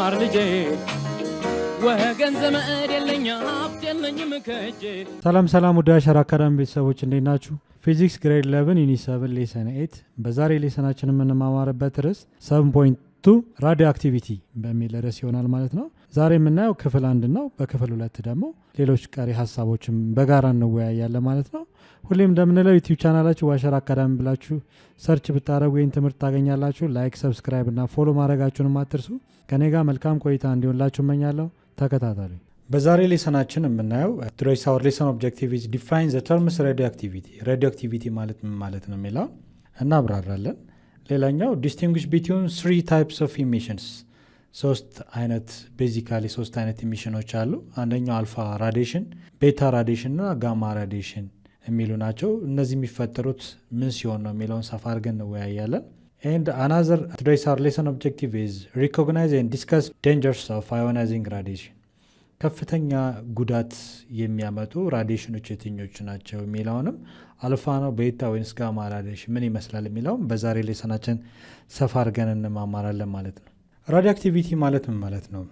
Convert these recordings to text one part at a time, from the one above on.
ማር ልጄ ወገን ዘመድ የለኝ ሀብት የለኝም ከጄ ሰላም ወደ አሸራ አካዳሚ ቤተሰቦች እንዴት ናችሁ? ፊዚክስ ግሬድ 11 ዩኒት 7 ሌሰን 8 በዛሬ ሌሰናችን የምንማማርበት ርዕስ 7.2 ራዲዮ አክቲቪቲ በሚል ርዕስ ይሆናል ማለት ነው። ዛሬ የምናየው ክፍል 1 ነው። በክፍል 2 ደግሞ ሌሎች ቀሪ ሀሳቦችን በጋራ እንወያያለን ማለት ነው። ሁሌም እንደምንለው ዩቲዩብ ቻናላችሁ አሸራ አካዳሚ ብላችሁ ሰርች ብታረጉ ይህን ትምህርት ታገኛላችሁ። ላይክ፣ ሰብስክራይብ እና ፎሎ ማድረጋችሁንም አትርሱ። ከኔ ጋር መልካም ቆይታ እንዲሆንላችሁ እመኛለሁ። ተከታተሉ። በዛሬ ሌሰናችን የምናየው ቱዴይስ አወር ሌሰን ኦብጀክቲቭ ኢዝ ዲፋይን ዘ ተርምስ ሬዲዮ አክቲቪቲ። ሬዲዮ አክቲቪቲ ማለት ምን ማለት ነው የሚለው እናብራራለን። ሌላኛው ዲስቲንጉሽ ቢትዊን 3 ታይፕስ ኦፍ ኢሚሽንስ፣ ቤዚካሊ ሶስት አይነት ኢሚሽኖች አሉ። አንደኛው አልፋ ራዲዬሽን፣ ቤታ ራዲዬሽን እና ጋማ ራዲዬሽን የሚሉ ናቸው። እነዚህ የሚፈጠሩት ምን ሲሆን ነው የሚለውን ሰፋ አድርገን እንወያያለን። And another today's our lesson objective is recognize and discuss dangers of ionizing radiation. ከፍተኛ ጉዳት የሚያመጡ ራዲዬሽኖች የትኞቹ ናቸው የሚለውንም አልፋ ነው ቤታ ወይስ ጋማ ራዲዬሽን ምን ይመስላል የሚለውም በዛሬ ሌሰናችን ሰፋ አድርገን እንማማራለን ማለት ነው። ራዲዮአክቲቪቲ ማለት ምን ማለት ነው?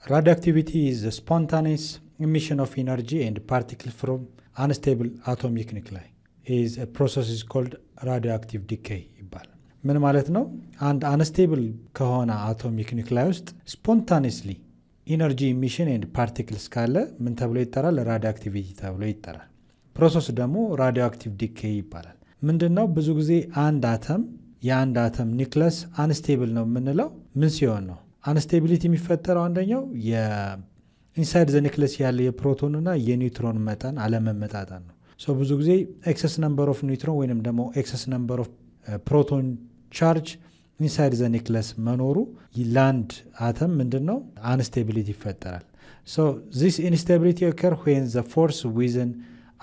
Radioactivity is the spontaneous emission of energy and particles from unstable atomic nuclei. Is a process is called radioactive decay ይባላል። ምን ማለት ነው? አንድ አንስቴብል ከሆነ አቶሚክ ኒውክላይ ውስጥ ስፖንታኒየስሊ ኢነርጂ ኢሚሽን ኤንድ ፓርቲክልስ ካለ ምን ተብሎ ይጠራል? ራዲዮአክቲቪቲ ተብሎ ይጠራል። ፕሮሰስ ደግሞ ራዲዮአክቲቭ ዲኬይ ይባላል። ምንድነው? ብዙ ጊዜ የአንድ አተም ኒውክለስ አንስቴብል ነው የምንለው ምን ሲሆን ነው? አንስቴቢሊቲ የሚፈጠረው አንደኛው ኢንሳይድ ዘ ኒውክለስ ያለ የፕሮቶንና የኒውትሮን መጠን አለመመጣጠን ነው። ብዙ ጊዜ ኤክሰስ ነምበር ኦፍ ኒውትሮን ወይንም ደግሞ ኤክሰስ ነምበር ኦፍ ፕሮቶን ቻርጅ ኢንሳይድ ዘ ኒውክለስ መኖሩ ለአንድ አተም ምንድነው? አንስቴቢሊቲ ይፈጠራል። this instability occur when the force within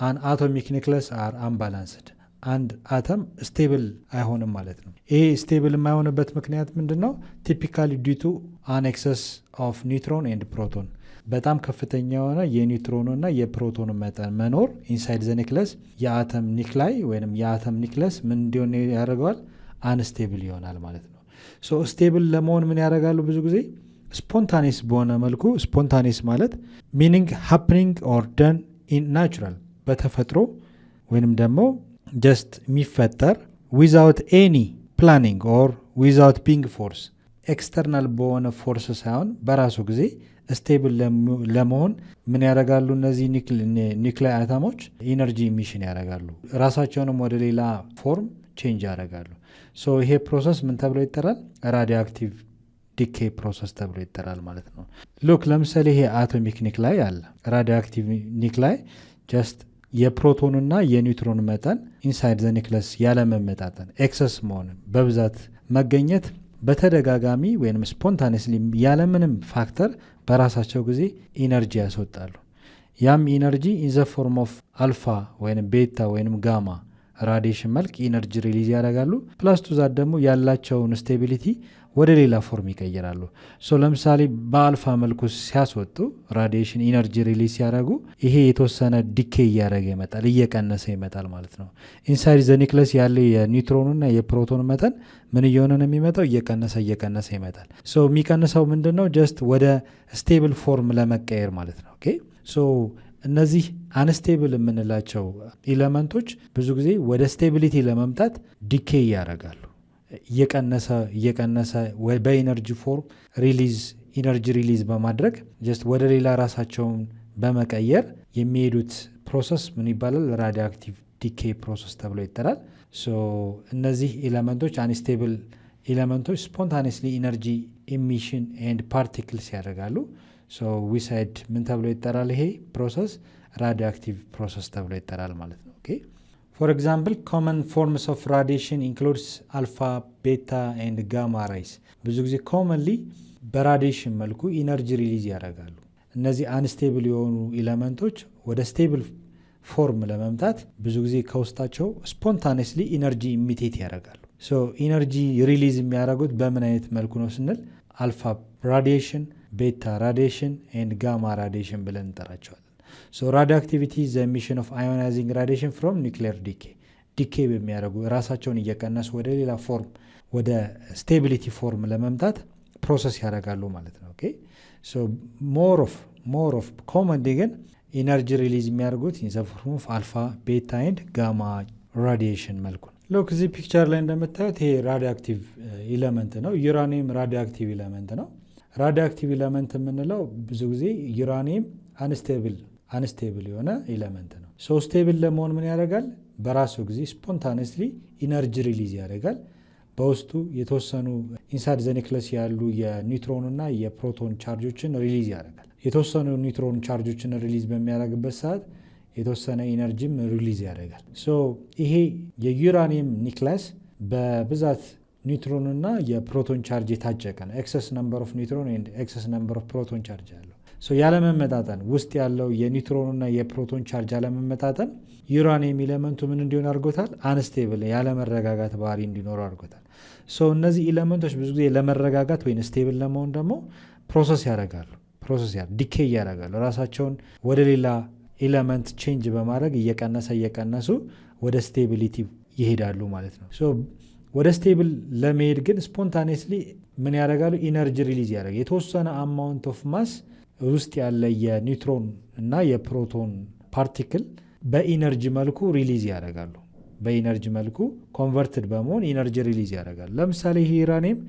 an atomic nucleus are unbalanced. አንድ አተም ስቴብል አይሆንም ማለት ነው። ይሄ ስቴብል የማይሆንበት ምክንያት ምንድነው? ቲፒካሊ ዲው ቱ አን ኤክሰስ ኦፍ ኒውትሮን ኤንድ ፕሮቶን፣ በጣም ከፍተኛ የሆነ የኒውትሮንና የፕሮቶን መጠን መኖር ኢንሳይድ ዘ ኒውክለስ የአተም ኒውክላይ ወይንም የአተም ኒውክለስ ምን እንዲሆን ያደርገዋል? አንስቴብል ይሆናል ማለት ነው። ስቴብል ለመሆን ምን ያደርጋሉ? ብዙ ጊዜ ስፖንታኒየስ በሆነ መልኩ፣ ስፖንታኒየስ ማለት ሚኒንግ ሃፕኒንግ ኦር ደን ኢን ናቹራል፣ በተፈጥሮ ወይንም ደግሞ ጀስት የሚፈጠር ዊዛውት ኤኒ ፕላኒንግ ኦር ዊዛውት ቢንግ ፎርስ፣ ኤክስተርናል በሆነ ፎርስ ሳይሆን በራሱ ጊዜ ስቴብል ለመሆን ምን ያደርጋሉ? እነዚህ ኒውክላይ አተሞች ኢነርጂ ኢሚሽን ያደርጋሉ፣ ራሳቸውንም ወደ ሌላ ፎርም ቼንጅ ያደርጋሉ። ይሄ ፕሮሰስ ምን ተብሎ ይጠራል? ራዲዮአክቲቭ ዲኬይ ፕሮሰስ ተብሎ ይጠራል ማለት ነው። ሉክ ለምሳሌ ይሄ አቶሚክ ኒውክላይ አለ። ራዲዮአክቲቭ ኒውክላይ ጀስት የፕሮቶንና የኒውትሮን መጠን ኢንሳይድ ዘ ኒውክለስ ያለመመጣጠን፣ ኤክሰስ መሆን፣ በብዛት መገኘት በተደጋጋሚ ወይም ስፖንታኒየስሊ ያለምንም ፋክተር በራሳቸው ጊዜ ኢነርጂ ያስወጣሉ። ያም ኢነርጂ ኢን ዘ ፎርም ኦፍ አልፋ ወይም ቤታ ወይም ጋማ ራዲዬሽን መልክ ኢነርጂ ሪሊዝ ያደርጋሉ። ፕላስ ቱ ዛት ደግሞ ያላቸውን ስቴቢሊቲ ወደ ሌላ ፎርም ይቀይራሉ። ለምሳሌ በአልፋ መልኩ ሲያስወጡ ራዲዬሽን ኢነርጂ ሪሊዝ ሲያደርጉ ይሄ የተወሰነ ዲኬይ እያደረገ ይመጣል፣ እየቀነሰ ይመጣል ማለት ነው። ኢንሳይድ ዘ ኒውክለስ ያለ የኒውትሮንና የፕሮቶን መጠን ምን እየሆነ ነው የሚመጣው? እየቀነሰ ይመጣል። የሚቀንሰው ምንድነው? ጀስት ወደ ስቴብል ፎርም ለመቀየር ማለት ነው። ኦኬ እነዚህ አንስቴብል የምንላቸው ኤሌመንቶች ብዙ ጊዜ ወደ ስቴቢሊቲ ለመምጣት ዲኬይ ያደርጋሉ። እየቀነሰ በኢነርጂ ፎርም ኢነርጂ ሪሊዝ በማድረግ ጀስት ወደ ሌላ ራሳቸውን በመቀየር የሚሄዱት ፕሮሰስ ምን ይባላል? ራዲዮአክቲቭ ዲኬይ ፕሮሰስ ተብሎ ይጠራል። እነዚህ ኤሌመንቶች አንስቴብል ኤሌመንቶች ስፖንታኒየስሊ ኢነርጂ ኢሚሽን ኤንድ ፓርቲክልስ ያደርጋሉ። ዊሳይድ ምን ተብሎ ይጠራል? ይሄ ፕሮሰስ ራዲዮአክቲቭ ፕሮሰስ ተብሎ ይጠራል ማለት ነው። ኦኬ ፎር ኤግዛምፕል ኮመን ፎርምስ ኦፍ ራዲዬሽን ኢንክሉድስ አልፋ ቤታ ኤንድ ጋማ ራይስ። ብዙ ጊዜ ኮመንሊ በራዲዬሽን መልኩ ኢነርጂ ሪሊዝ ያደርጋሉ። እነዚህ አንስቴብል የሆኑ ኤሌመንቶች ወደ ስቴብል ፎርም ለመምጣት ብዙ ጊዜ ከውስጣቸው ስፖንታኒየስሊ ኢነርጂ ኢሚቴት ያደርጋሉ። ኢነርጂ ሪሊዝ የሚያደርጉት በምን አይነት መልኩ ነው ስንል አልፋ ራዲዬሽን፣ ቤታ ራዲዬሽን ኤንድ ጋማ ራዲዬሽን ብለን እንጠራቸዋለን። ራዲዮአክቲቪቲ is the emission of ionizing radiation from nuclear decay. ዲኬይ በሚያደርጉ ራሳቸውን እየቀነሱ ወደ ሌላ ፎርም ወደ ስቴቢሊቲ ፎርም ለመምጣት ፕሮሰስ ያደርጋሉ ማለት ነው። ኦኬ ሶ ሞር ኦፍ ኮመንሊ ግን ኢነርጂ ሪሊዝ የሚያደርጉት ኢን ዘ ፎርም ኦፍ አልፋ ቤታ ኤንድ ጋማ ራዲዬሽን መልኩ ነው። ሎክ እዚህ ፒክቸር ላይ እንደምታዩት ይሄ ራዲዮ አክቲቭ ኢለመንት ነው። ዩራኒየም ራዲዮ አክቲቭ ኢለመንት ነው። ራዲዮ አክቲቭ ኢለመንት የምንለው ብዙ ጊዜ ዩራኒየም አንስቴብል የሆነ ኢለመንት ነው። ሶ ስቴብል ለመሆን ምን ያደርጋል? በራሱ ጊዜ ስፖንታኒስሊ ኢነርጂ ሪሊዝ ያደርጋል። በውስጡ የተወሰኑ ኢንሳይድ ዘ ኒውክለስ ያሉ የኒውትሮን እና የፕሮቶን ቻርጆችን ሪሊዝ ያደርጋል። የተወሰኑ ኒውትሮን ቻርጆችን ሪሊዝ በሚያደርግበት ሰዓት የተወሰነ ኢነርጂም ሪሊዝ ያደርጋል። ሶ ይሄ የዩራኒየም ኒውክለስ በብዛት ኒውትሮን እና የፕሮቶን ቻርጅ የታጨቀ ነው። ኤክሰስ ነምበር ኦፍ ኒውትሮን ኤንድ ኤክሰስ ነምበር ኦፍ ፕሮቶን ቻርጅ ያለው። ሶ ያለመመጣጠን ውስጥ ያለው የኒውትሮን እና የፕሮቶን ቻርጅ ያለመመጣጠን ዩራኒየም ኢለመንቱ ምን እንዲሆን አድርጎታል? አንስቴብል ያለመረጋጋት ባህሪ እንዲኖረው አድርጎታል። ሶ እነዚህ ኢለመንቶች ብዙ ጊዜ ለመረጋጋት ወይም ስቴብል ለመሆን ደግሞ ፕሮሰስ ያደርጋሉ። ዲኬይ ያደርጋሉ። ራሳቸውን ወደ ሌላ ኤለመንት ቼንጅ በማድረግ እየቀነሱ ወደ ስቴቢሊቲ ይሄዳሉ ማለት ነው። ሶ ወደ ስቴብል ለመሄድ ግን ስፖንታኒየስሊ ምን ያደርጋሉ? ኢነርጂ ሪሊዝ ያደርጋል። የተወሰነ አማውንት ኦፍ ማስ ውስጥ ያለ የኒውትሮን እና የፕሮቶን ፓርቲክል በኢነርጂ መልኩ ሪሊዝ ያደርጋሉ። በኢነርጂ መልኩ ኮንቨርትድ በመሆን ኢነርጂ ሪሊዝ ያደርጋሉ። ለምሳሌ ይሄ ዩራኒየም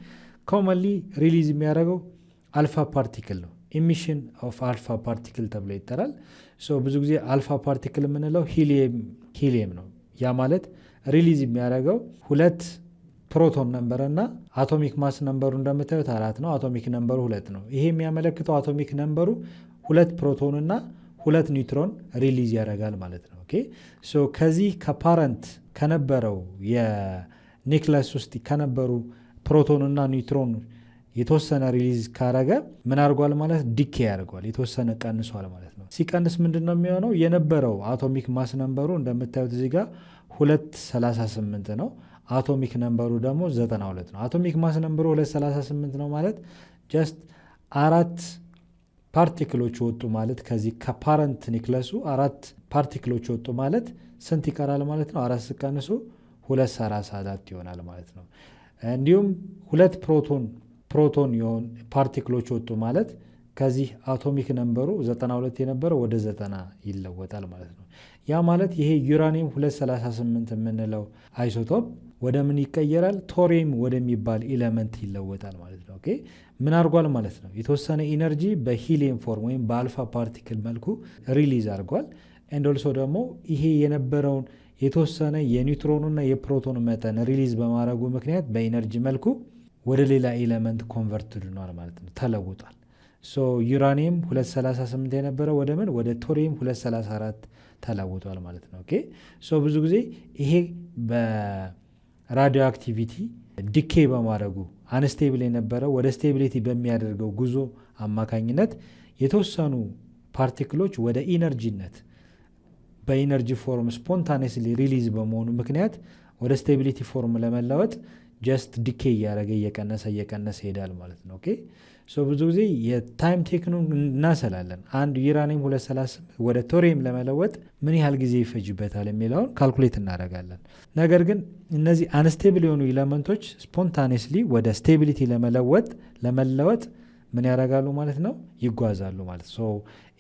ኮመንሊ ሪሊዝ የሚያደርገው አልፋ ፓርቲክል ነው። ኢሚሽን ኦፍ አልፋ ፓርቲክል ተብሎ ይጠራል። ሶ ብዙ ጊዜ አልፋ ፓርቲክል የምንለው ሂሊየም ነው። ያ ማለት ሪሊዝ የሚያደርገው 2 ፕሮቶን ነምበር እና አቶሚክ ማስ ነምበሩ እንደምታዩት 4 ነው። አቶሚክ ነምበሩ 2 ነው። ይሄ የሚያመለክተው አቶሚክ ነምበሩ 2 ፕሮቶን እና 2 ኒውትሮን ሪሊዝ ያደርጋል ማለት ነው። ኦኬ ሶ ከዚህ ከፓረንት ከነበረው የኒውክለስ ውስጥ ከነበሩ ፕሮቶን እና ኒውትሮን የተወሰነ ሪሊዝ ካረገ ምን አድርጓል ማለት ዲኬ ያደርገዋል። የተወሰነ ቀንሷል ማለት ነው። ሲቀንስ ምንድን ነው የሚሆነው? የነበረው አቶሚክ ማስ ነምበሩ እንደምታዩት እዚህ ጋር 238 ነው። አቶሚክ ነምበሩ ደግሞ 92 ነው። አቶሚክ ማስ ነምበሩ 238 ነው ማለት ጀስት 4 ፓርቲክሎች ወጡ ማለት ከዚህ ከፓረንት ኒውክለሱ 4 ፓርቲክሎች ወጡ ማለት ስንት ይቀራል ማለት ነው? 4 ሲቀንሱ 234 ይሆናል ማለት ነው። እንዲሁም 2 ፕሮቶን የሆኑ ፓርቲክሎች ወጡ ማለት ከዚህ አቶሚክ ነምበሩ 92 የነበረው ወደ 90 ይለወጣል ማለት ነው። ያ ማለት ይሄ ዩራኒየም 238 የምንለው አይሶቶፕ ወደ ምን ይቀየራል? ቶሪየም ወደሚባል ኤሌመንት ይለወጣል ማለት ነው። ኦኬ ምን አድርጓል ማለት ነው? የተወሰነ ኢነርጂ በሂሊየም ፎርም ወይም በአልፋ ፓርቲክል መልኩ ሪሊዝ አድርጓል። ኤንድ ኦልሶ ደግሞ ይሄ የነበረውን የተወሰነ የኒውትሮኑና የፕሮቶን መጠን ሪሊዝ በማድረጉ ምክንያት በኢነርጂ መልኩ ወደ ሌላ ኤሌመንት ኮንቨርትድ ሆኗል ማለት ነው፣ ተለውጧል። ሶ ዩራኒየም 238 የነበረው ወደ ምን ወደ ቶሪየም 234 ተለውጧል ማለት ነው። ኦኬ ሶ ብዙ ጊዜ ይሄ በራዲዮ አክቲቪቲ ዲኬ በማድረጉ አንስቴብል የነበረው ወደ ስቴቢሊቲ በሚያደርገው ጉዞ አማካኝነት የተወሰኑ ፓርቲክሎች ወደ ኢነርጂነት በኢነርጂ ፎርም ስፖንታኔስሊ ሪሊዝ በመሆኑ ምክንያት ወደ ስቴቢሊቲ ፎርም ለመለወጥ ጀስት ዲኬ እያደረገ እየቀነሰ ይሄዳል ማለት ነው። ኦኬ ሶ ብዙ ጊዜ የታይም ቴክኑን እናሰላለን። አንድ ዩራኒየም 238 ወደ ቶሪየም ለመለወጥ ምን ያህል ጊዜ ይፈጅበታል የሚለውን ካልኩሌት እናደርጋለን። ነገር ግን እነዚህ አንስቴብል የሆኑ ኤሌመንቶች ስፖንታኔስሊ ወደ ስቴቢሊቲ ለመለወጥ ምን ያደርጋሉ ማለት ነው? ይጓዛሉ ማለት ሶ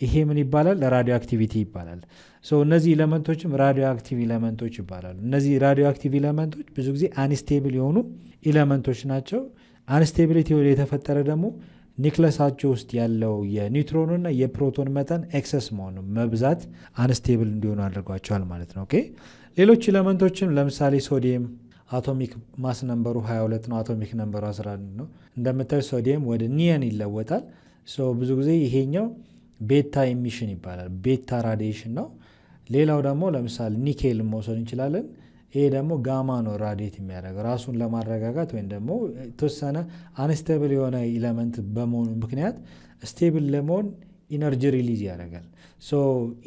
ይሄ ምን ይባላል? ራዲዮ አክቲቪቲ ይባላል። ሶ እነዚህ ኤሌመንቶችም ራዲዮ አክቲቭ ኤሌመንቶች ይባላሉ። እነዚህ ራዲዮ አክቲቭ ኤሌመንቶች ብዙ ጊዜ አንስቴብል የሆኑ ኤሌመንቶች ናቸው። አንስቴቢሊቲ የተፈጠረ ደግሞ ኒውክለሳቸው ውስጥ ያለው የኒውትሮንና የፕሮቶን መጠን ኤክሰስ መሆኑ መብዛት አንስቴብል እንዲሆኑ አድርጓቸዋል ማለት ነው። ኦኬ ሌሎች ኤሌመንቶችም ለምሳሌ ሶዲየም አቶሚክ ማስ ነምበሩ 22 ነው። አቶሚክ ነምበሩ 11 ነው። እንደምታዩ ሶዲየም ወደ ኒየን ይለወጣል። ሶ ብዙ ጊዜ ይሄኛው ቤታ ኢሚሽን ይባላል። ቤታ ራዲዬሽን ነው። ሌላው ደግሞ ለምሳሌ ኒኬል መውሰድ እንችላለን። ይሄ ደግሞ ጋማ ነው ራዲየት የሚያደርገው ራሱን ለማረጋጋት ወይም ደግሞ የተወሰነ አንስቴብል የሆነ ኤሌመንት በመሆኑ ምክንያት ስቴብል ለመሆን ኢነርጂ ሪሊዝ ያደርጋል። ሶ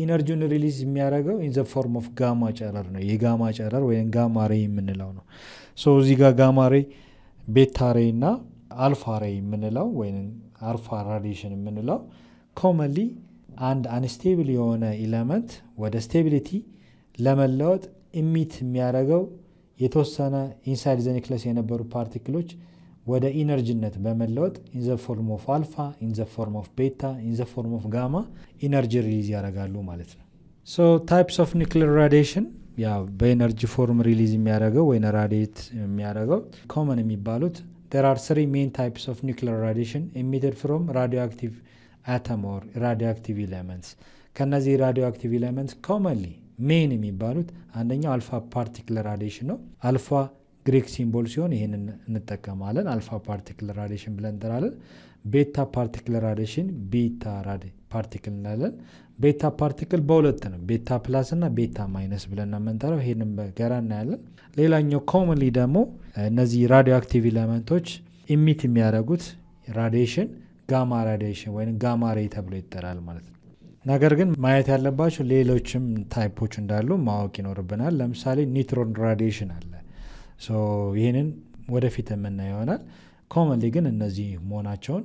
ኢነርጂውን ሪሊዝ የሚያደርገው ኢን ዘ ፎርም ኦፍ ጋማ ጨረር ነው። የጋማ ጨረር ወይም ጋማ ሬይ የምንለው ነው። ሶ እዚህ ጋር ጋማ ሬይ፣ ቤታ ሬይ እና አልፋ ሬይ የምንለው ወይም አልፋ ራዲዬሽን የምንለው ኮመንሊ አንድ አንስቴብል የሆነ ኤሌመንት ወደ ስቴቢሊቲ ለመለወጥ ኢሚት የሚያደርገው የተወሰነ ኢንሳይድ ዘ ኒውክለስ የነበሩ ፓርቲክሎች ወደ ኢነርጂነት በመለወጥ ኢን ዘ ፎርም ኦፍ አልፋ፣ ኢን ዘ ፎርም ኦፍ ቤታ፣ ኢን ዘ ፎርም ኦፍ ጋማ ኢነርጂ ሪሊዝ ያደርጋሉ ማለት ነው። ሶ ታይፕስ ኦፍ ኒውክሊር ራዲዬሽን ያው በኤነርጂ ፎርም ሪሊዝ የሚያደርገው ወይ ራዲየት የሚያደርገው ኮመን የሚባሉት there are three main types of nuclear radiation emitted from radioactive atom or radioactive elements። ከነዚህ radioactive elements commonly ሜን የሚባሉት አንደኛው አልፋ ፓርቲክል ራዲዬሽን ነው። አልፋ ግሪክ ሲምቦል ሲሆን ይህንን እንጠቀማለን፣ አልፋ ፓርቲክል ራዲዬሽን ብለን እንጠራለን። ቤታ ፓርቲክል ራዲዬሽን ቤታ ፓርቲክል እንላለን። ቤታ ፓርቲክል በሁለት ነው፣ ቤታ ፕላስ እና ቤታ ማይነስ ብለን የምንጠራው፣ ይህንን በጋራ እናያለን። ሌላኛው ኮመንሊ ደግሞ እነዚህ ራዲዮ አክቲቭ ኤሌመንቶች ኢሚት የሚያደርጉት ራዲዬሽን ጋማ ራዲዬሽን ወይም ጋማ ሬይ ተብሎ ይጠራል ማለት ነው። ነገር ግን ማየት ያለባቸው ሌሎችም ታይፖች እንዳሉ ማወቅ ይኖርብናል። ለምሳሌ ኒውትሮን ራዲዬሽን አለ። ይህንን ወደፊት የምናየው ይሆናል። ኮመንሊ ግን እነዚህ መሆናቸውን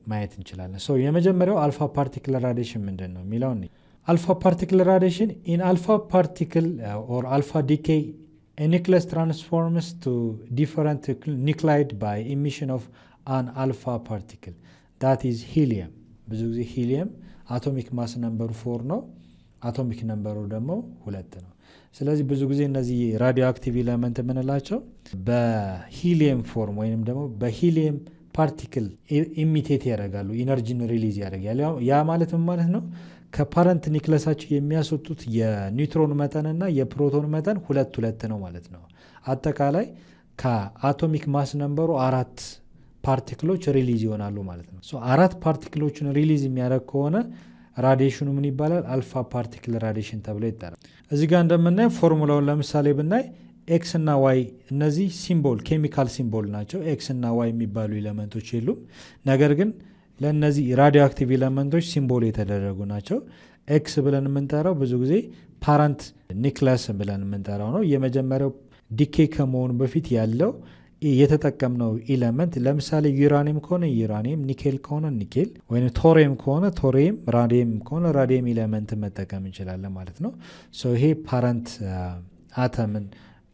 ማየት እንችላለን። የመጀመሪያው አልፋ ፓርቲክል ራዲዬሽን ምንድን ነው የሚለው አልፋ ፓርቲክል ራዲዬሽን ኢን አልፋ ፓርቲክል ኦር አልፋ ዲኬይ a nucleus transforms to different nuclide by emission of an alpha particle that is helium። ብዙ ጊዜ ሂሊየም አቶሚክ ማስ ነምበሩ 4 ነው፣ አቶሚክ ነምበሩ ደግሞ 2 ነው። ስለዚህ ብዙ ጊዜ እነዚህ ራዲዮ አክቲቭ ኤሌመንት የምንላቸው በሂሊየም ፎርም ወይንም ደግሞ በሂሊየም ፓርቲክል ኢሚቴት ያደርጋሉ፣ ኢነርጂን ሪሊዝ ያደርጋሉ። ያ ማለት ምን ማለት ነው? ከፓረንት ኒክለሳቸው የሚያስወጡት የኒውትሮን መጠንና የፕሮቶን መጠን 2 ነው ማለት ነው። አጠቃላይ ከአቶሚክ ማስ ነምበሩ 4 ፓርቲክሎች ሪሊዝ ይሆናሉ ማለት ነው። 4 ፓርቲክሎችን ሪሊዝ የሚያደርግ ከሆነ ራዲዬሽኑ ምን ይባላል? አልፋ ፓርቲክል ራዲዬሽን ተብሎ ይጠራል። እዚህ ጋር እንደምናየው ፎርሙላውን ለምሳሌ ብናይ ኤክስ እና ዋይ እነዚህ ሲምቦል ኬሚካል ሲምቦል ናቸው። ኤክስ እና ዋይ የሚባሉ ኤሌመንቶች የሉም። ነገር ግን ለእነዚህ ራዲዮ አክቲቭ ኤሌመንቶች ሲምቦል የተደረጉ ናቸው። ኤክስ ብለን የምንጠራው ብዙ ጊዜ ፓረንት ኒክለስ ብለን የምንጠራው ነው። የመጀመሪያው ዲኬ ከመሆኑ በፊት ያለው የተጠቀምነው ኤሌመንት ለምሳሌ ዩራኒየም ከሆነ ዩራኒየም፣ ኒኬል ከሆነ ኒኬል፣ ወይም ቶሪየም ከሆነ ቶሪየም፣ ራዲየም ከሆነ ራዲየም ኤሌመንት መጠቀም እንችላለን ማለት ነው። ይሄ ፓረንት አተምን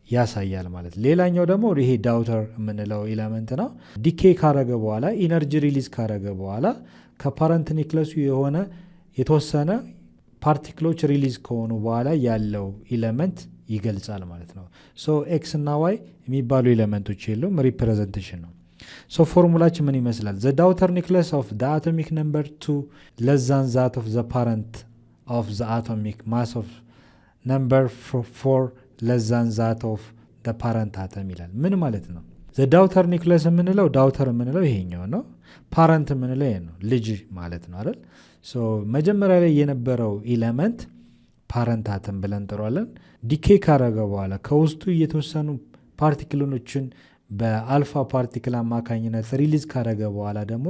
ያሳያል ማለት። ሌላኛው ደግሞ ይሄ ዳውተር የምንለው ኤሌመንት ነው። ዲኬ ካረገ በኋላ ኢነርጂ ሪሊዝ ካረገ በኋላ ከፓረንት ኒክለሱ የሆነ የተወሰነ ፓርቲክሎች ሪሊዝ ከሆኑ በኋላ ያለው ኤሌመንት ይገልጻል ማለት ነው። ኤክስ እና ዋይ የሚባሉ ኤሌመንቶች የሉም፣ ሪፕሬዘንቴሽን ነው። ፎርሙላችን ምን ይመስላል? ዘ ዳውተር ኒክለስ ኦፍ ዘ አቶሚክ ነምበር 2 ለስ ዛን ዛት ኦፍ ዘ ፓረንት ኦፍ ዘ አቶሚክ ማስ ኦፍ ነምበር 4 ለስ ዛን ዛት ኦፍ ዘ ፓረንት አተም ይላል። ምን ማለት ነው? ዘ ዳውተር ኒክለስ የምንለው ዳውተር የምንለው ይሄኛው ነው። ፓረንት የምንለው ይሄ ነው፣ ልጅ ማለት ነው አይደል? መጀመሪያ ላይ የነበረው ኤሌመንት ፓረንት አተም ብለን እንጠራዋለን። ዲኬ ካረገ በኋላ ከውስጡ የተወሰኑ ፓርቲክሎችን በአልፋ ፓርቲክል አማካኝነት ሪሊዝ ካረገ በኋላ ደግሞ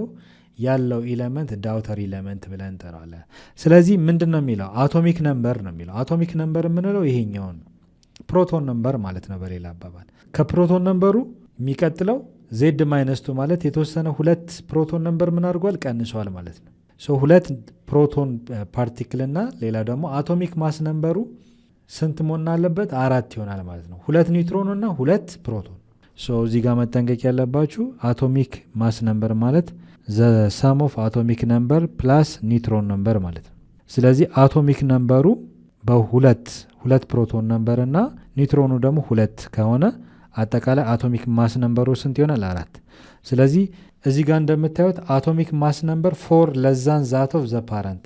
ያለው ኤሌመንት ዳውተር ኤሌመንት ብለን እንጠራዋለን። ስለዚህ ምንድን ነው የሚለው? አቶሚክ ነምበር ነው የሚለው። አቶሚክ ነምበር የምንለው ይሄኛውን ፕሮቶን ነምበር ማለት ነው። በሌላ አባባል ከፕሮቶን ነምበሩ የሚቀጥለው ዜድ ማይነስቱ ማለት የተወሰነ 2 ፕሮቶን ነምበር ምን አድርጓል? ቀንሷል ማለት ነው። 2 ፕሮቶን ፓርቲክል እና ሌላ ደግሞ አቶሚክ ማስ ነምበሩ ስንት መሆን አለበት? 4 ይሆናል ማለት ነው። 2 ኒውትሮን እና 2 ፕሮቶን። እዚህ ጋር መጠንቀቅ ያለባችሁ አቶሚክ ማስ ነምበር ማለት ዘ ሰም ኦፍ አቶሚክ ነምበር ፕላስ ኒውትሮን ነምበር ማለት ነው። ስለዚህ አቶሚክ ነምበሩ በ2 ፕሮቶን ነምበር እና ኒውትሮኑ ደግሞ 2 ከሆነ አጠቃላይ አቶሚክ ማስ ነምበሩ ስንት ይሆናል? 4። ስለዚህ እዚህ ጋር እንደምታዩት አቶሚክ ማስ ነምበር 4 ለስ ዛን ዛት ኦፍ ዘ ፓረንት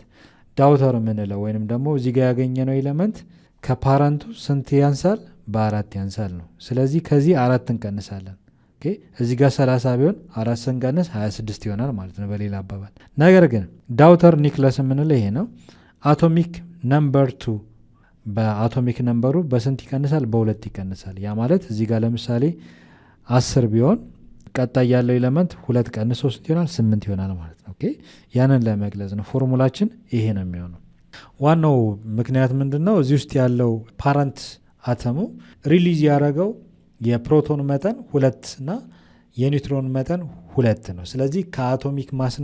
ዳውተር የምንለው ወይንም ደግሞ እዚህ ጋር ያገኘነው ኤሌመንት ከፓረንቱ ስንት ያንሳል? በ4 ያንሳል ነው። ስለዚህ ከዚህ 4 እንቀንሳለን። እዚህ ጋር 30 ቢሆን 4 ስንቀንስ 26 ይሆናል ማለት ነው በሌላ አባባል። ነገር ግን ዳውተር ኒክለስ የምንለው ይሄ ነው። አቶሚክ ነምበር 2 በአቶሚክ ነምበሩ በስንት ይቀንሳል? በ2 ይቀንሳል። ያ ማለት እዚህ ጋር ለምሳሌ 10 ቢሆን ቀጣይ ያለው ኤሌመንት 2 ቀንሶ ስንት ይሆናል? 8 ይሆናል ማለት ነው። ያንን ለመግለጽ ነው። ፎርሙላችን ይሄ ነው የሚሆነው። ዋናው ምክንያት ምንድን ነው? እዚህ ውስጥ ያለው ፓረንት አተሙ ሪሊዝ ያደረገው የፕሮቶን መጠን 2 እና የኒውትሮን መጠን 2 ነው። ስለዚህ ከአቶሚክ ማስ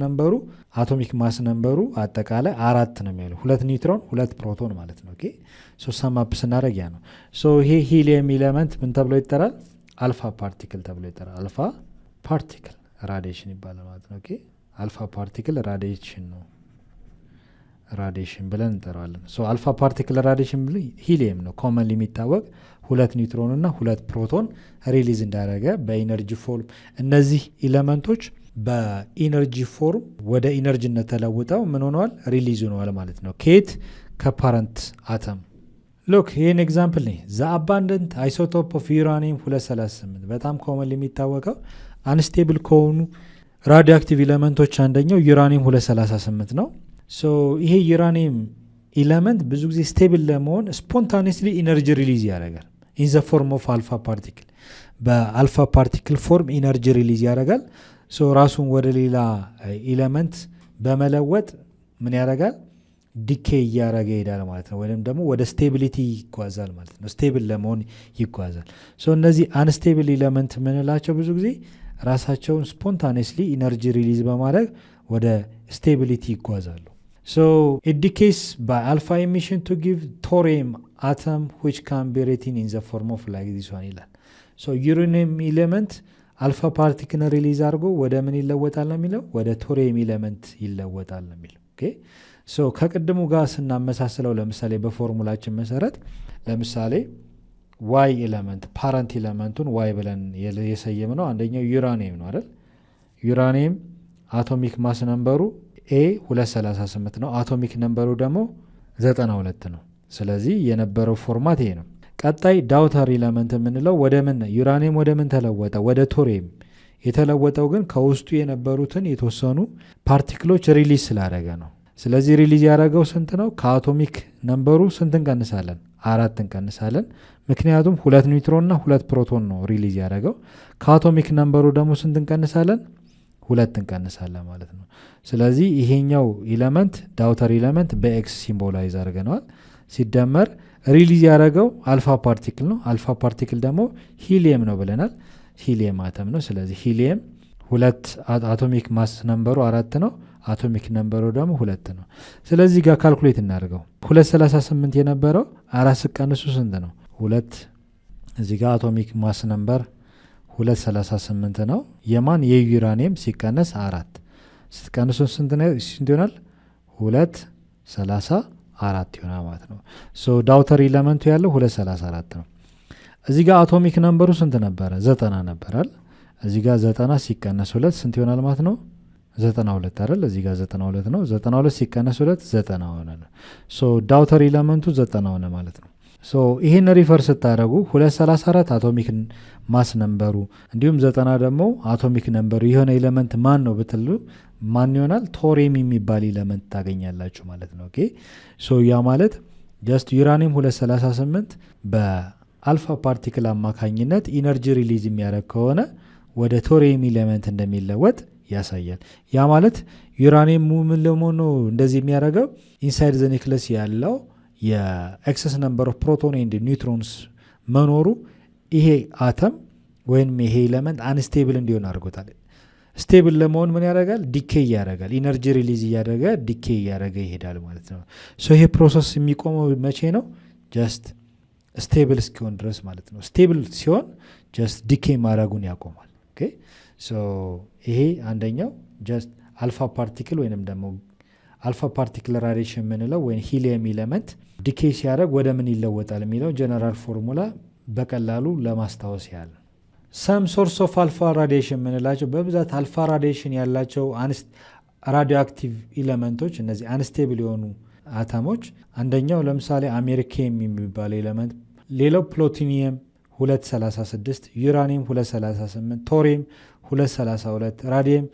ነምበሩ አጠቃላይ 4 ነው የሚያለው። 2 ኒውትሮን 2 ፕሮቶን ማለት ነው። ሰማፕ ስናደረግ ያ ነው። ይሄ ሂሊየም ኤሌመንት ምን ተብሎ ይጠራል? አልፋ ፓርቲክል ተብሎ ይጠራል። አልፋ ፓርቲክል ራዲዬሽን ይባላል ማለት ነው። ኦኬ አልፋ ፓርቲክል ራዲዬሽን ነው ራዲዬሽን ብለን እንጠራዋለን። ሶ አልፋ ፓርቲክል ራዲዬሽን ሂሊየም ነው ኮመንሊ የሚታወቅ 2 ኒውትሮን እና 2 ፕሮቶን ሪሊዝ እንዳደረገ በኢነርጂ ፎርም እነዚህ ኤሌመንቶች በኢነርጂ ፎርም ወደ ኢነርጂነት ተለውጠው ምን ሆነዋል ሪሊዝ ሆነዋል ማለት ነው። ከየት ከፓረንት አተም ሎክ ይህን ኤግዛምፕል ነ ዘ አባንደንት አይሶቶፕ ኦፍ ዩራኒየም 238 በጣም ኮመንሊ የሚታወቀው አንስቴብል ከሆኑ ራዲዮ አክቲቭ ኤሌመንቶች አንደኛው ዩራኒየም 238 ነው። ሶ ይሄ ዩራኒየም ኤሌመንት ብዙ ጊዜ ስቴብል ለመሆን ስፖንታኒየስሊ ኢነርጂ ሪሊዝ ያደርጋል ኢን ዘ ፎርም ኦፍ አልፋ ፓርቲክል በአልፋ ፓርቲክል ፎርም ኢነርጂ ሪሊዝ ያደርጋል። ሶ ራሱን ወደ ሌላ ኤሌመንት በመለወጥ ምን ያደርጋል ዲኬ እያደረገ ይሄዳል ማለት ነው። ወይም ደግሞ ወደ ስቴቢሊቲ ይጓዛል ማለት ነው። ስቴብል ለመሆን ይጓዛል። ሶ እነዚህ አንስቴብል ኤሌመንት ምንላቸው ብዙ ጊዜ ራሳቸውን ስፖንታኒየስሊ ኢነርጂ ሪሊዝ በማድረግ ወደ ስቴቢሊቲ ይጓዛሉ። ሶ it decays by alpha emission to give thorium atom which can be written in the form of like this one ይላል። ሶ ዩራኒየም ኤሌመንት አልፋ ፓርቲክል ሪሊዝ አድርጎ ወደ ምን ይለወጣል ነው የሚለው ወደ ቶሪየም ኤሌመንት ይለወጣል ነው የሚለው። ኦኬ ሶ ከቅድሙ ጋር ስናመሳስለው ለምሳሌ በፎርሙላችን መሰረት ለምሳሌ ዋይ ኤሌመንት ፓረንት ኤሌመንቱን ዋይ ብለን የሰየምነው አንደኛው ዩራኒየም ነው አይደል? ዩራኒየም አቶሚክ ማስ ነምበሩ ኤ 238 ነው። አቶሚክ ነምበሩ ደግሞ 92 ነው። ስለዚህ የነበረው ፎርማት ይሄ ነው። ቀጣይ ዳውተር ኤሌመንት የምንለው ወደ ምን ዩራኒየም ወደ ምን ተለወጠ ወደ ቶሪየም የተለወጠው ግን ከውስጡ የነበሩትን የተወሰኑ ፓርቲክሎች ሪሊዝ ስላደረገ ነው። ስለዚህ ሪሊዝ ያደረገው ስንት ነው? ከአቶሚክ ነምበሩ ስንት እንቀንሳለን? 4 እንቀንሳለን። ምክንያቱም 2 ኒውትሮን እና 2 ፕሮቶን ነው ሪሊዝ ያደረገው። ከአቶሚክ ነምበሩ ደግሞ ስንት እንቀንሳለን? 2 እንቀንሳለን ማለት ነው። ስለዚህ ይሄኛው ኤሌመንት ዳውተር ኤሌመንት በኤክስ ሲምቦላይዝ አድርገነዋል። ሲደመር ሪሊዝ ያደረገው አልፋ ፓርቲክል ነው። አልፋ ፓርቲክል ደግሞ ሂሊየም ነው ብለናል። ሂሊየም አተም ነው። ስለዚህ ሂሊየም 2 አቶሚክ ማስ ነምበሩ 4 ነው። አቶሚክ ነምበሩ ደግሞ 2 ነው። ስለዚህ ጋር ካልኩሌት እናደርገው 238 የነበረው 4 ሲቀንሱ ስንት ነው? 2 እዚህ ጋር አቶሚክ ማስ ነምበር 238 ነው። የማን የዩራኒየም ሲቀነስ 4 ሲቀንሱ ስንት ይሆናል? 234 ይሆናል ማለት ነው። ሶ ዳውተር ኤሌመንቱ ያለው 234 ነው። እዚህ ጋር አቶሚክ ነምበሩ ስንት ነበረ? 90 ነበራል። እዚህ ጋር 90 ሲቀነስ 2 ስንት ይሆናል ማለት ነው? 92 አይደል? እዚህ ጋር 92 ነው። 92 ሲቀነስ 2 90 ሆነ። ሶ ዳውተር ኤሌመንቱ 90 ሆነ ማለት ነው። ሶ ይሄን ሪፈር ስታደርጉ 234 አቶሚክ ማስ ነምበሩ እንዲሁም 90 ደግሞ አቶሚክ ነምበሩ የሆነ ኤሌመንት ማን ነው ብትሉ ማን ይሆናል? ቶሪየም የሚባል ኤሌመንት ታገኛላችሁ ማለት ነው። ኦኬ ሶ ያ ማለት ጀስት ዩራኒየም 238 በአልፋ ፓርቲክል አማካኝነት ኢነርጂ ሪሊዝ የሚያደርግ ከሆነ ወደ ቶሪየም ኤሌመንት እንደሚለወጥ ያሳያል። ያ ማለት ዩራኒየም ምን ለመሆኑ እንደዚህ የሚያደርገው ኢንሳይድ ዘ ኒክለስ ያለው የኤክሰስ ነምበር ኦፍ ፕሮቶን ኤንድ ኒውትሮንስ መኖሩ ይሄ አተም ወይም ይሄ ኤሌመንት አንስቴብል እንዲሆን አድርጎታል። ስቴብል ለመሆን ምን ያደርጋል? ዲኬይ ያደርጋል። ኢነርጂ ሪሊዝ እያደረገ ዲኬይ እያደረገ ይሄዳል ማለት ነው። ሶ ይሄ ፕሮሰስ የሚቆመው መቼ ነው? ጀስት ስቴብል እስኪሆን ድረስ ማለት ነው። ስቴብል ሲሆን ጀስት ዲኬይ ማድረጉን ያቆማል። ኦኬ ሶ ይሄ አንደኛው ጀስት አልፋ ፓርቲክል ወይንም ደግሞ አልፋ ፓርቲክል ራዲዬሽን የምንለው ወይም ሂሊየም ኤሌመንት ዲኬይ ሲያደርግ ወደ ምን ይለወጣል የሚለው ጀነራል ፎርሙላ በቀላሉ ለማስታወስ ያህል ሰም ሶርስ ኦፍ አልፋ ራዲዬሽን የምንላቸው በብዛት አልፋ ራዲዬሽን ያላቸው ራዲዮ አክቲቭ ኤሌመንቶች እነዚህ አንስቴብል የሆኑ አተሞች አንደኛው ለምሳሌ አሜሪኬም የሚባል ኤሌመንት፣ ሌላው ፕሉቶኒየም 236፣ ዩራኒየም 238፣ ቶሪየም 232፣ ራዲየም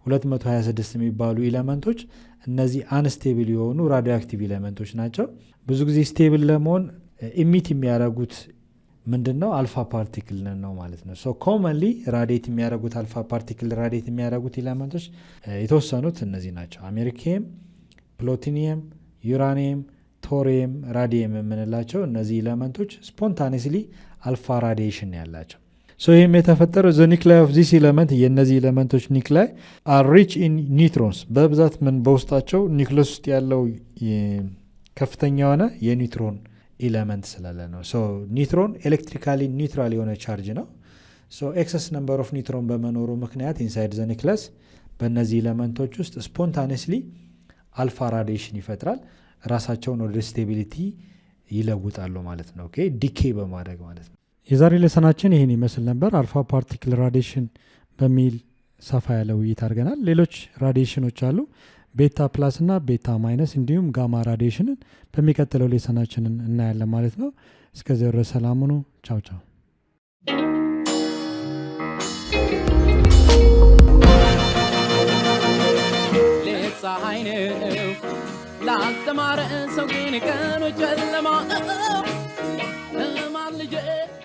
226 የሚባሉ ኤሌመንቶች እነዚህ አንስቴብል የሆኑ ራዲዮ አክቲቭ ኤሌመንቶች ናቸው። ብዙ ጊዜ ስቴብል ለመሆን ኢሚት የሚያደርጉት ምንድነው? አልፋ ፓርቲክል ነው ማለት ነው። ሶ ኮመንሊ ራዲየት የሚያደርጉት አልፋ ፓርቲክል ራዲየት የሚያደርጉት ኤሌመንቶች የተወሰኑት እነዚህ ናቸው። አሜሪኬም፣ ፕሉቶኒየም፣ ዩራኒየም፣ ቶሪየም፣ ራዲየም የምንላቸው እነዚህ ኤሌመንቶች ስፖንታኒየስሊ አልፋ ራዲዬሽን ያላቸው። ሶ ይህም የተፈጠረው ዘ ኒክላይ ኦፍ ዚስ ኤሌመንት የእነዚህ ኤሌመንቶች ኒክላይ አር ሪች ኢን ኒውትሮንስ በብዛት ምን በውስጣቸው ኒክለስ ውስጥ ያለው ከፍተኛ የሆነ የኒውትሮን ኤሌመንት ስላለ ነው። ሶ ኒውትሮን ኤሌክትሪካሊ ኒውትራል የሆነ ቻርጅ ነው። ሶ ኤክሰስ ነምበር ኦፍ ኒውትሮን በመኖሩ ምክንያት ኢንሳይድ ዘ ኒክለስ በእነዚህ ኤሌመንቶች ውስጥ ስፖንታኒየስሊ አልፋ ራዲዬሽን ይፈጥራል። ራሳቸውን ወደ ስቴቢሊቲ ይለውጣሉ ማለት ነው። ኦኬ ዲኬ በማድረግ ማለት ነው። የዛሬ ሌሰናችን ይህን ይመስል ነበር። አልፋ ፓርቲክል ራዲዬሽን በሚል ሰፋ ያለ ውይይት አድርገናል። ሌሎች ራዲዬሽኖች አሉ፣ ቤታ ፕላስ እና ቤታ ማይነስ እንዲሁም ጋማ ራዲዬሽንን በሚቀጥለው ሌሰናችንን እናያለን ማለት ነው። እስከዚያው ድረስ ሰላም ሁኑ። ቻው ቻው። ፀሐይ ነው ላልተማረ ሰው ግን ቀኑ ጨለማ